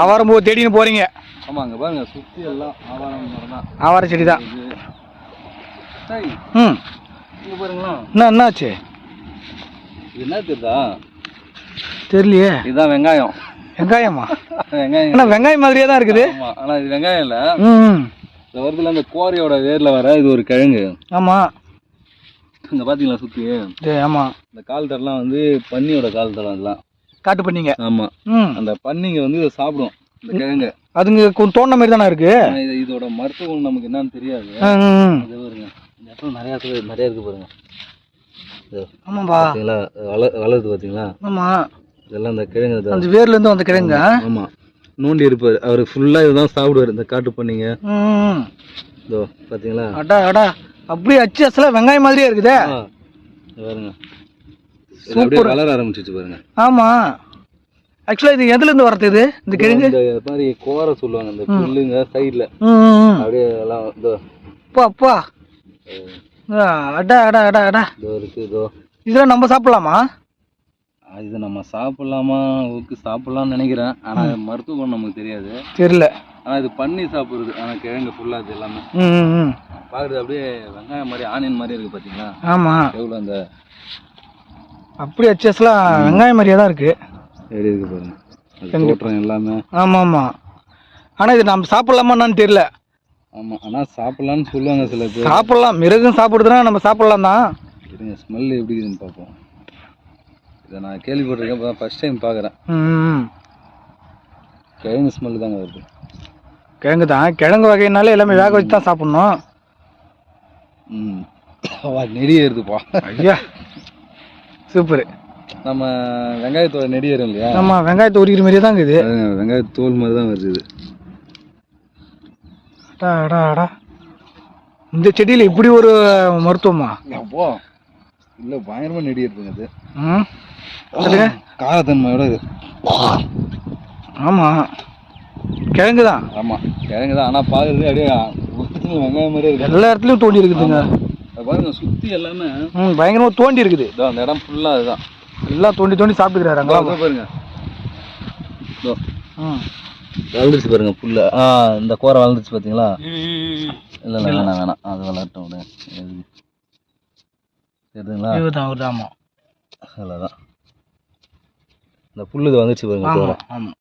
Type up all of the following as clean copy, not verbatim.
ஆவாரம் பூ தேடின்னு போறீங்க? ஆமாங்க, பாருங்க சுற்றி எல்லாம் ஆவாரம் மரம் தான், ஆவார செடி தான். ம், இங்கே பாருங்களா. என்னாச்சு? இது என்ன தெரியுதா? தெரியலையே. இதுதான் வெங்காயம். வெங்காயமா? வெங்காயம். ஆனால் வெங்காயம் மாதிரியே தான் இருக்குது. ஆமாம், ஆனால் இது வெங்காயம் இல்லை. இந்த வருதுல அந்த கோரையோட வேரில் வர இது ஒரு கிழங்கு. ஆமாம். இங்கே பார்த்தீங்களா சுற்றி? ஆமாம். இந்த கால் தடலாம் வந்து பன்னியோட கால் தடம் இதெல்லாம். காட்டு பண்ணிங்க? ஆமாம். அந்த பன்னிங்க வந்து இதை சாப்பிடும் இந்த கிழங்கு. அதுங்க தோண்ட மாதிரி தானே இருக்கு. இதோட மருத்துவ குணம் நமக்கு என்னன்னு தெரியாது. இது பாருங்க, இந்த இடத்துல நிறைய இருக்கு பாருங்க. ஆமாம்பா, வளருது பார்த்தீங்களா? ஆமாம், இதெல்லாம் இந்த கிழங்கு, அந்த வேர்ல இருந்து அந்த கிழங்கு. ஆமாம், நோண்டி இருப்பார் அவர் ஃபுல்லாக இதுதான் சாப்பிடுவார் இந்த காட்டு பண்ணிங்க. இதோ பார்த்தீங்களா? அடா அடா, அப்படியே அச்சு அசலாக வெங்காயம் மாதிரியே இருக்குதே. பாருங்க, சூப்பர், வளர ஆரம்பிச்சிச்சு பாருங்க. ஆமாம், ஆக்சுவலாக இது எதுலேருந்து வரது? இது இந்த கிழங்கு இந்த மாதிரி கோரை சொல்லுவாங்க, இந்த புல்லுங்க சைடில் அப்படியே எல்லாம். இதோ அப்பா அப்பா, அடா அடா அடா அடா, இதோ இருக்குது. இதோ இதெல்லாம் நம்ம சாப்பிடலாமா? இது நம்ம சாப்பிடலாமா? ஓகே, சாப்பிடலாம்னு நினைக்கிறேன். ஆனால் மருத்துவ குணம் நமக்கு தெரியாது, தெரியல. ஆனால் இது பண்ணி சாப்பிட்றது. ஆனால் கிழங்கு ஃபுல்லாக இது எல்லாமே பார்க்குறது அப்படியே வெங்காயம் மாதிரி, ஆனியன் மாதிரி இருக்குது பார்த்தீங்களா? ஆமாம், எவ்வளோ அந்த அப்படி அச்சஸ்லாம் வெங்காயம் மாதிரியே தான் இருக்குது. எப்படி இருக்குது பாருங்க, தோற்றம் எல்லாமே. ஆமாம் ஆமாம், ஆனால் இது நம்ம சாப்பிட்லாமான்னு தெரியல. ஆமாம், ஆனால் சாப்பிட்லான்னு சொல்லுவாங்க சில பேர். சாப்பிட்லாம், மிருகம் சாப்பிடுதுன்னா நம்ம சாப்பிட்லாம் தான். இருங்க, ஸ்மெல் எப்படி இருக்குதுன்னு பார்ப்போம். இதை நான் கேள்விப்பட்டிருக்கேன், இப்போ தான் ஃபஸ்ட் டைம் பார்க்குறேன். கிழங்கு ஸ்மெல் தாங்க வருது. கிழங்கு தான், கிழங்கு வகைனாலே எல்லாமே வேக வச்சு தான் சாப்பிட்ணும். நெடி ஏறுதுப்பா. ஐயா சூப்பர். நம்ம வெங்காயத்தோட நெடி ஏறும் இல்லையா? ஆமாம், வெங்காயத்தை உரிக்கிற மாதிரியே தான் இருக்குது. வெங்காயத்தோல் மாதிரி தான் வருது இது. அடா, இந்த செடியில் இப்படி ஒரு மருத்துவமா? அப்போ இல்லை, பயங்கரமாக நெடி ஏறுதுங்க அது. காரத்தன்மையோட இது. ஆமாம், கிழங்கு தான். ஆமாம், கிழங்கு தான், ஆனால் பார்க்குறது அப்படியே வெங்காயம் மாதிரியே இருக்குது. எல்லா இடத்துலையும் தோண்டி இருக்குதுங்க பாருங்க, சுற்றி எல்லாமே பயங்கரமாக தோண்டி இருக்குது. அந்த இடம் ஃபுல்லாக அதுதான், எல்லாம் தோண்டி தோண்டி சாப்பிட்டுக்கிறாரு. அங்கே பாருங்க, வளர்ந்துச்சு பாருங்க புல்ல. இந்த கோரை வளர்ந்துச்சு பார்த்தீங்களா? இல்லை இல்லை, வேணாம், அது வளரட்டும் விட. தெரியுதுங்களா? ஆமாம், அவ்வளோதான். இந்த புல்லு இது வந்துச்சு பாருங்க கோரை. ஆமாம்,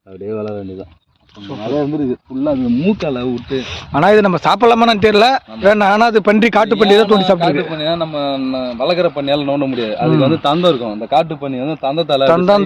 அப்படியே வளர வேண்டியதான். நல்லா இருந்துருக்கு ஃபுல்லாக, அது மூக்கால விட்டு. ஆனால் இது நம்ம சாப்பிடலாமான்னு தெரியல. ஆனால் அது பன்றி, காட்டு பண்ணி தான் தோண்டி சாப்பிட்டு. காட்டு பண்ணியா நம்ம வளர்க்குற பண்ணியால நோண்ட முடியாது. அதுக்கு வந்து தந்தம் இருக்கும். அந்த காட்டு பண்ணி வந்து தந்தத்தால